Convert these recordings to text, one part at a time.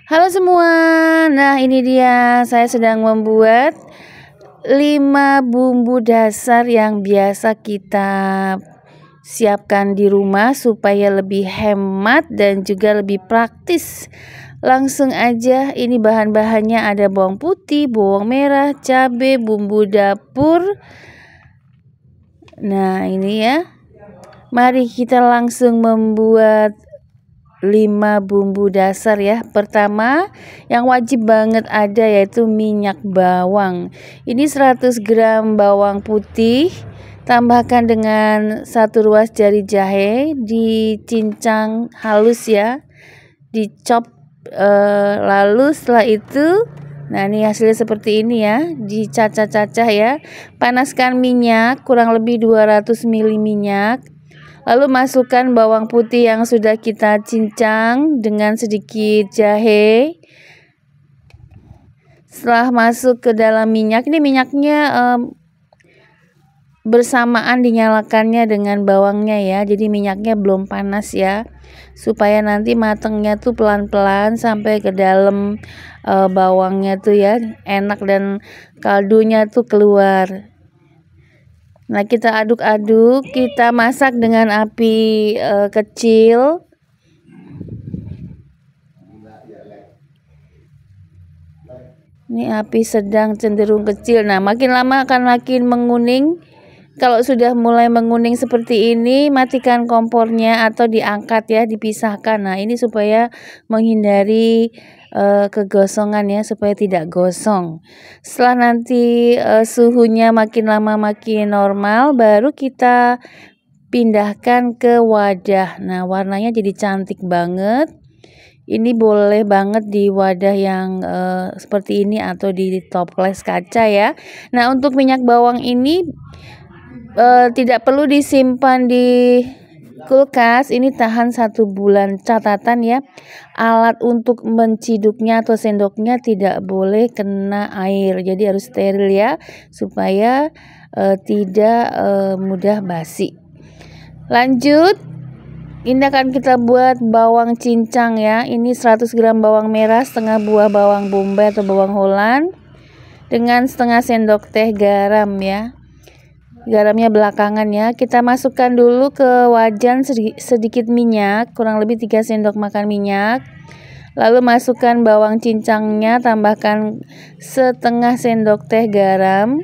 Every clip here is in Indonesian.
Halo semua, nah ini dia saya sedang membuat 5 bumbu dasar yang biasa kita siapkan di rumah supaya lebih hemat dan juga lebih praktis. Langsung aja, ini bahan-bahannya ada bawang putih, bawang merah, cabai, bumbu dapur. Nah ini ya, mari kita langsung membuat 5 bumbu dasar ya. Pertama yang wajib banget ada yaitu minyak bawang. Ini 100 gram bawang putih, tambahkan dengan 1 ruas jari jahe, dicincang halus ya, dicop. Lalu setelah itu, nah ini hasilnya seperti ini ya, dicacah-cacah ya. Panaskan minyak kurang lebih 200 ml minyak. Lalu masukkan bawang putih yang sudah kita cincang dengan sedikit jahe. Setelah masuk ke dalam minyak, ini minyaknya bersamaan dinyalakannya dengan bawangnya ya. Jadi minyaknya belum panas ya, supaya nanti matangnya tuh pelan-pelan sampai ke dalam bawangnya tuh ya, enak dan kaldunya tuh keluar. Nah, kita aduk-aduk, kita masak dengan api kecil. Ini api sedang cenderung kecil. Nah, makin lama akan makin menguning. Kalau sudah mulai menguning seperti ini, matikan kompornya atau diangkat ya, dipisahkan. Nah, ini supaya menghindari kegosongan ya, supaya tidak gosong. Setelah nanti suhunya makin lama makin normal, baru kita pindahkan ke wadah. Nah, warnanya jadi cantik banget. Ini boleh banget di wadah yang seperti ini atau di toples kaca ya. Nah, untuk minyak bawang ini tidak perlu disimpan di kulkas, ini tahan 1 bulan. Catatan ya, alat untuk menciduknya atau sendoknya tidak boleh kena air, jadi harus steril ya, supaya tidak mudah basi. Lanjut, ini akan kita buat bawang cincang ya. Ini 100 gram bawang merah, setengah buah bawang bombay atau bawang Holland, dengan setengah sendok teh garam ya. Garamnya belakangan ya. Kita masukkan dulu ke wajan sedikit minyak, kurang lebih 3 sendok makan minyak. Lalu masukkan bawang cincangnya, tambahkan setengah sendok teh garam.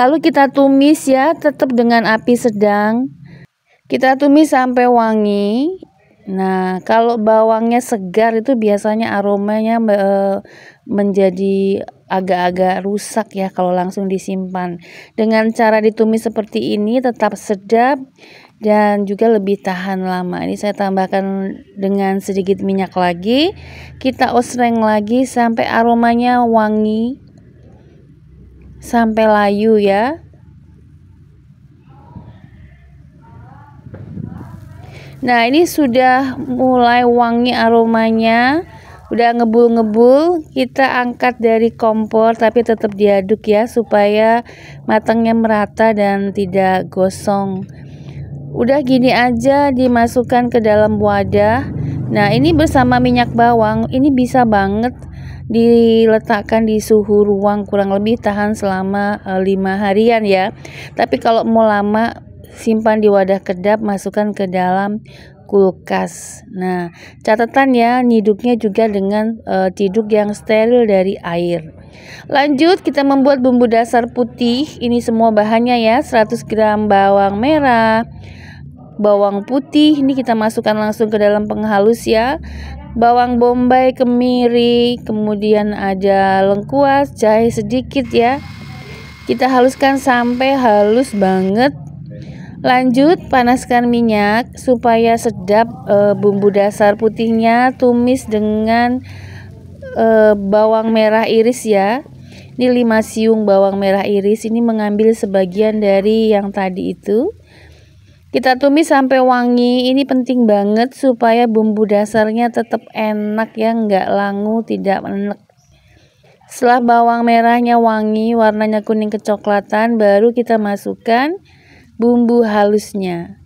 Lalu kita tumis ya, tetap dengan api sedang. Kita tumis sampai wangi. Nah, kalau bawangnya segar itu biasanya aromanya menjadi agak-agak rusak ya kalau langsung disimpan. Dengan cara ditumis seperti ini tetap sedap dan juga lebih tahan lama. Ini saya tambahkan dengan sedikit minyak lagi. Kita osreng lagi sampai aromanya wangi, sampai layu ya. Nah, ini sudah mulai wangi aromanya, udah ngebul-ngebul. Kita angkat dari kompor tapi tetap diaduk ya, supaya matangnya merata dan tidak gosong. Udah gini aja dimasukkan ke dalam wadah. Nah, ini bersama minyak bawang, ini bisa banget diletakkan di suhu ruang, kurang lebih tahan selama 5 harian ya. Tapi kalau mau lama, simpan di wadah kedap, masukkan ke dalam kulkas. Nah, catatan ya, nyiduknya juga dengan ciduk yang steril dari air. Lanjut, kita membuat bumbu dasar putih. Ini semua bahannya ya, 100 gram bawang merah, bawang putih, ini kita masukkan langsung ke dalam penghalus ya. Bawang bombay, kemiri, kemudian ada lengkuas, jahe sedikit ya. Kita haluskan sampai halus banget. Lanjut, panaskan minyak supaya sedap bumbu dasar putihnya. Tumis dengan bawang merah iris ya. Ini 5 siung bawang merah iris. Ini mengambil sebagian dari yang tadi itu. Kita tumis sampai wangi. Ini penting banget supaya bumbu dasarnya tetap enak ya, nggak langu, tidak enek. Setelah bawang merahnya wangi, warnanya kuning kecoklatan, baru kita masukkan bumbu halusnya.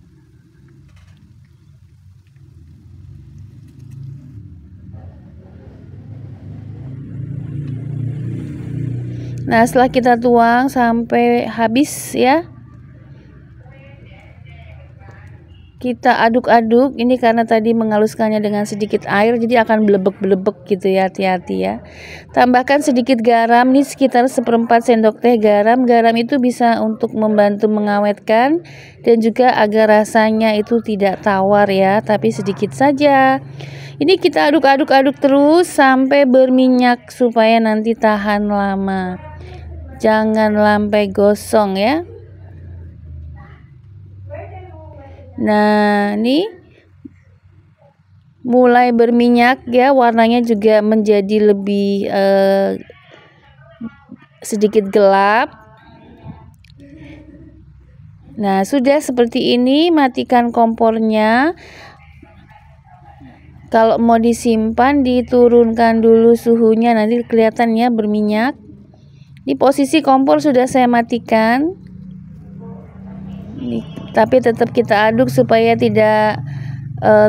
Nah, setelah kita tuang sampai habis ya, kita aduk-aduk. Ini karena tadi menghaluskannya dengan sedikit air, jadi akan belebek-belebek gitu ya, hati-hati ya. Tambahkan sedikit garam, ini sekitar 1/4 sendok teh garam. Garam itu bisa untuk membantu mengawetkan dan juga agar rasanya itu tidak tawar ya, tapi sedikit saja. Ini kita aduk-aduk-aduk terus sampai berminyak supaya nanti tahan lama. Jangan sampai gosong ya. Nah, ini mulai berminyak ya, warnanya juga menjadi lebih sedikit gelap. Nah, sudah seperti ini, matikan kompornya. Kalau mau disimpan, diturunkan dulu suhunya, nanti kelihatannya berminyak. Di posisi kompor sudah saya matikan. Tapi tetap kita aduk supaya tidak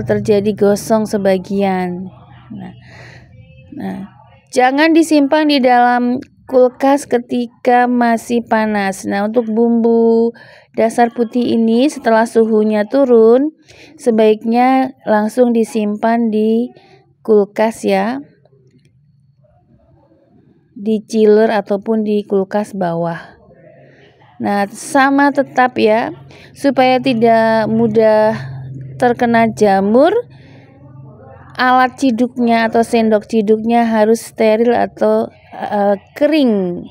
terjadi gosong sebagian. Nah, jangan disimpan di dalam kulkas ketika masih panas. Nah, untuk bumbu dasar putih ini setelah suhunya turun, sebaiknya langsung disimpan di kulkas ya, di chiller ataupun di kulkas bawah. Nah, sama tetap ya, supaya tidak mudah terkena jamur. Alat ciduknya atau sendok ciduknya harus steril atau kering.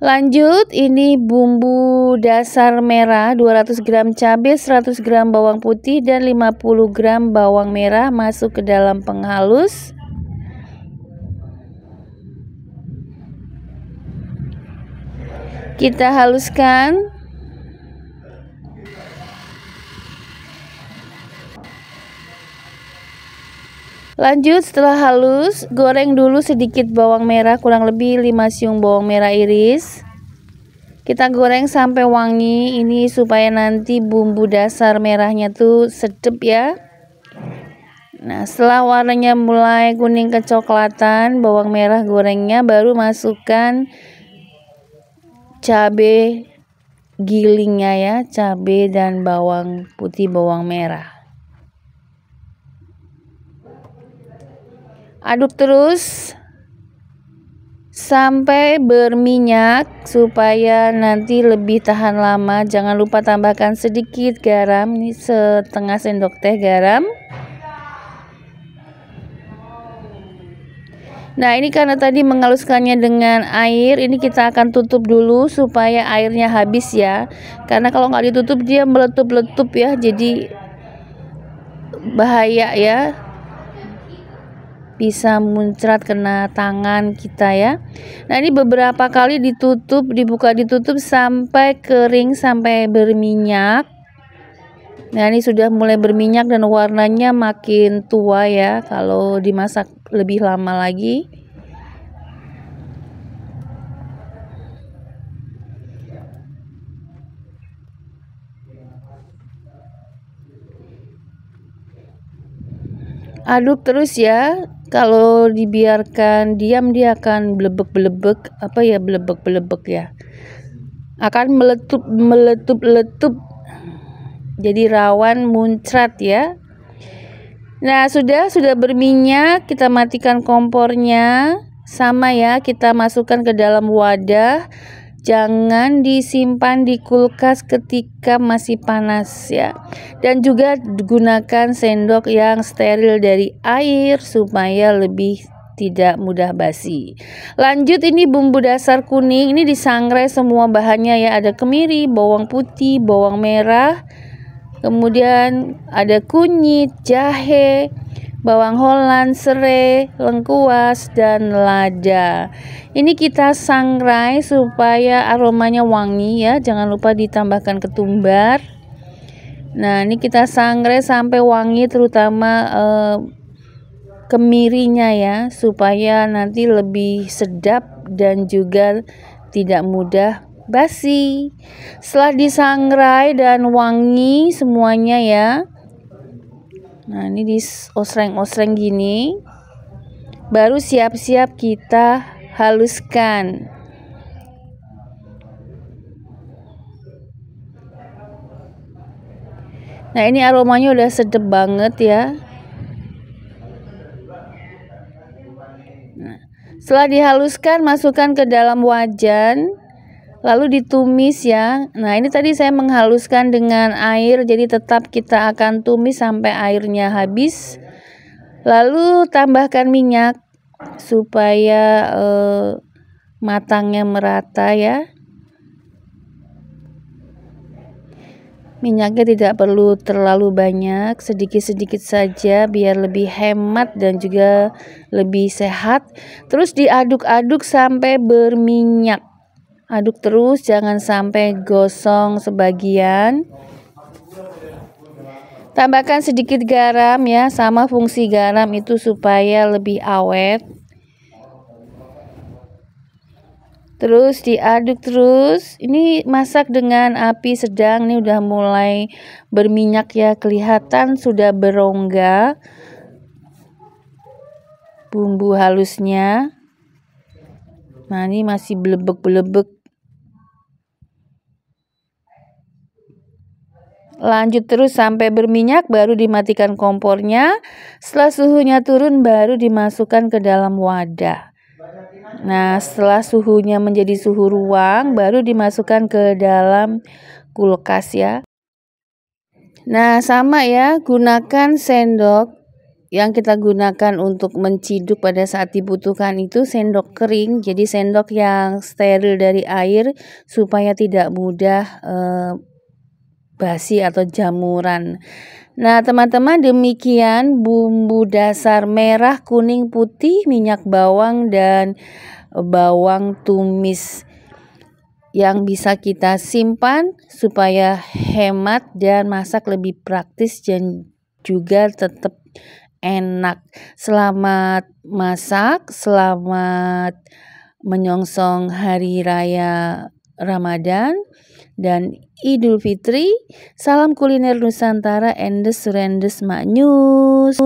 Lanjut, ini bumbu dasar merah, 200 gram cabai, 100 gram bawang putih, dan 50 gram bawang merah masuk ke dalam penghalus. Kita haluskan. Lanjut, setelah halus, goreng dulu sedikit bawang merah, kurang lebih 5 siung bawang merah iris. Kita goreng sampai wangi, ini supaya nanti bumbu dasar merahnya tuh sedap ya. Nah, setelah warnanya mulai kuning kecoklatan, bawang merah gorengnya, baru masukkan cabai gilingnya ya, cabai dan bawang putih, bawang merah. Aduk terus sampai berminyak supaya nanti lebih tahan lama. Jangan lupa tambahkan sedikit garam, ini setengah sendok teh garam. Nah, ini karena tadi menghaluskannya dengan air, ini kita akan tutup dulu supaya airnya habis ya. Karena kalau nggak ditutup dia meletup-letup ya, jadi bahaya ya. Bisa muncrat kena tangan kita ya. Nah, ini beberapa kali ditutup, dibuka ditutup sampai kering, sampai berminyak. Nah, ini sudah mulai berminyak dan warnanya makin tua ya kalau dimasak lebih lama lagi. Aduk terus ya. Kalau dibiarkan diam dia akan belebek-belebek, belebek-belebek ya. Akan meletup-letup. Jadi rawan muncrat ya. Nah, sudah berminyak, kita matikan kompornya. Sama ya, kita masukkan ke dalam wadah. Jangan disimpan di kulkas ketika masih panas ya. Dan juga gunakan sendok yang steril dari air supaya lebih tidak mudah basi. Lanjut, ini bumbu dasar kuning, ini disangrai semua bahannya ya. Ada kemiri, bawang putih, bawang merah, kemudian ada kunyit, jahe, bawang Holland, serai, lengkuas, dan lada. Ini kita sangrai supaya aromanya wangi ya. Jangan lupa ditambahkan ketumbar. Nah, ini kita sangrai sampai wangi, terutama kemirinya ya, supaya nanti lebih sedap dan juga tidak mudah basi. Setelah disangrai dan wangi semuanya ya. Nah, ini diosreng-osreng gini. Baru siap-siap kita haluskan. Nah, ini aromanya udah sedap banget ya. Nah, setelah dihaluskan, masukkan ke dalam wajan, lalu ditumis ya. Nah, ini tadi saya menghaluskan dengan air, jadi tetap kita akan tumis sampai airnya habis. Lalu tambahkan minyak supaya matangnya merata ya. Minyaknya tidak perlu terlalu banyak, sedikit-sedikit saja biar lebih hemat dan juga lebih sehat. Terus diaduk-aduk sampai berminyak. Aduk terus, jangan sampai gosong sebagian. Tambahkan sedikit garam ya, sama fungsi garam itu supaya lebih awet. Terus diaduk terus. Ini masak dengan api sedang. Ini udah mulai berminyak ya, kelihatan sudah berongga bumbu halusnya. Nah, ini masih belebek-belebek. Lanjut terus sampai berminyak, baru dimatikan kompornya. Setelah suhunya turun, baru dimasukkan ke dalam wadah. Nah, setelah suhunya menjadi suhu ruang, baru dimasukkan ke dalam kulkas ya. Nah, sama ya, gunakan sendok yang kita gunakan untuk menciduk pada saat dibutuhkan itu sendok kering. Jadi sendok yang steril dari air supaya tidak mudah basi atau jamuran. Nah, teman-teman, demikian bumbu dasar merah, kuning, putih, minyak bawang, dan bawang tumis yang bisa kita simpan supaya hemat dan masak lebih praktis dan juga tetap enak. Selamat masak, selamat menyongsong hari raya Ramadan dan Idul Fitri. Salam kuliner Nusantara, endes rendes maknyus.